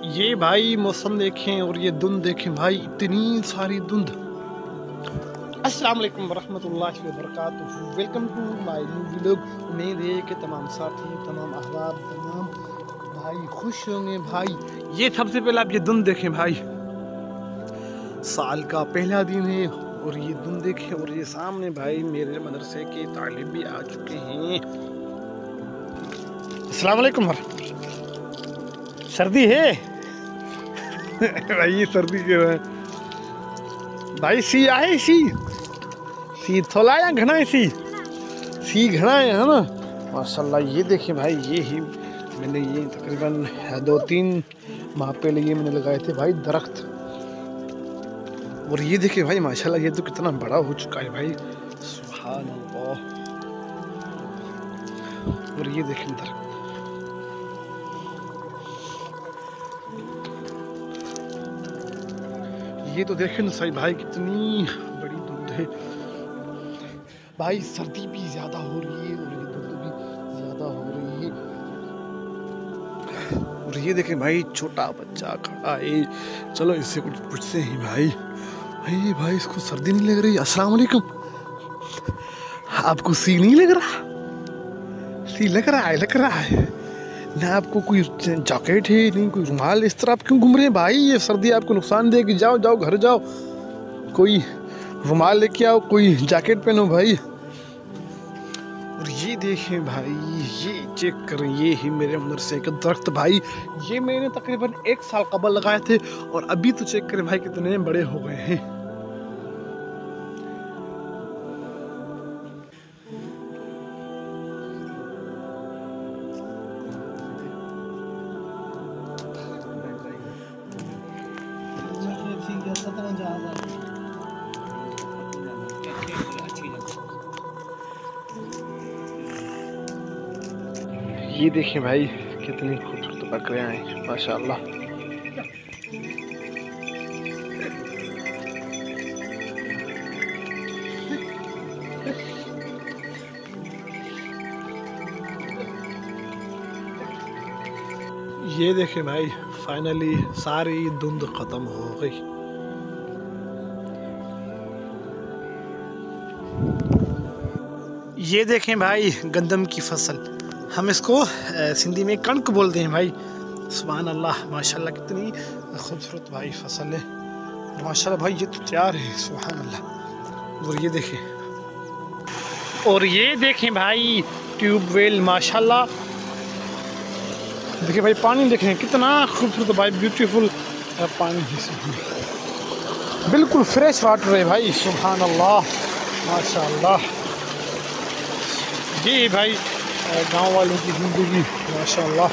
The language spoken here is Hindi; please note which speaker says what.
Speaker 1: ये भाई मौसम देखें और ये धुंध देखें भाई, इतनी सारी धुंध। अस्सलाम वालेकुम वरहमतुल्लाहि वबरकातुहू। Welcome to my new vlog. उम्मीद है कि तमाम साथी, तमाम अहबाब, तमाम भाई खुश होंगे। भाई ये सबसे पहले आप ये धुंध देखें भाई, साल का पहला दिन है और ये धुंध देखें। और ये सामने भाई मेरे मदरसे के तालिब भी आ चुके हैं। अस्सलाम वालेकुम। सर्दी है भाई, ये सर्दी क्यों है भाई? सी आए सी थोड़ा या घना है? सी घना है ना माशाल्लाह। ये देखिए भाई, ये ही मैंने ये तकरीबन 2-3 माह पहले ये मैंने लगाए थे भाई दरख्त। और ये देखिए भाई माशाल्लाह, ये तो कितना बड़ा हो चुका है भाई, सुभान अल्लाह। और ये देखें दरख्त, ये तो देखें सही भाई, कितनी बड़ी धुंध है भाई। सर्दी भी ज्यादा हो रही है और ये धुंध भी ज्यादा हो रही है। और ये देखें भाई, छोटा बच्चा खड़ा है। चलो इससे कुछ पूछते हैं भाई। भाई इसको सर्दी नहीं लग रही? अस्सलाम वालेकुम। आपको सी नहीं लग रहा? सी लग रहा है ना आपको? कोई जैकेट है नहीं, कोई रुमाल? इस तरह आप क्यों घूम रहे हैं भाई? ये सर्दी आपको नुकसान देगी। जाओ घर जाओ, कोई रुमाल लेके आओ, कोई जैकेट पहनो भाई। और ये देखें भाई, ये चेक करें, ये ही मेरे मदरसे के दरख्त भाई। ये मैंने तकरीबन 1 साल कबल लगाए थे और अभी तो चेक करें भाई कितने बड़े हो गए हैं। ये देखें भाई, कितनी खूबसूरत बकरियां हैं माशाल्लाह। ये देखें भाई, फाइनली सारी धुंध खत्म हो गई। ये देखें भाई, गंदम की फसल, हम इसको सिंधी में कणक बोलते हैं भाई। सुभान अल्लाह, माशाल्लाह कितनी खूबसूरत भाई फसल है माशाल्लाह भाई। ये तो तैयार है, सुभान अल्लाह। और ये देखें भाई, ट्यूबवेल माशाल्लाह। देखिए भाई, पानी देखें कितना खूबसूरत भाई, ब्यूटीफुल पानी है, बिल्कुल फ्रेश वाटर है भाई, सुभान अल्लाह माशाल्लाह। ये भाई गांव वालों की ज़िंदगी माशाल्लाह।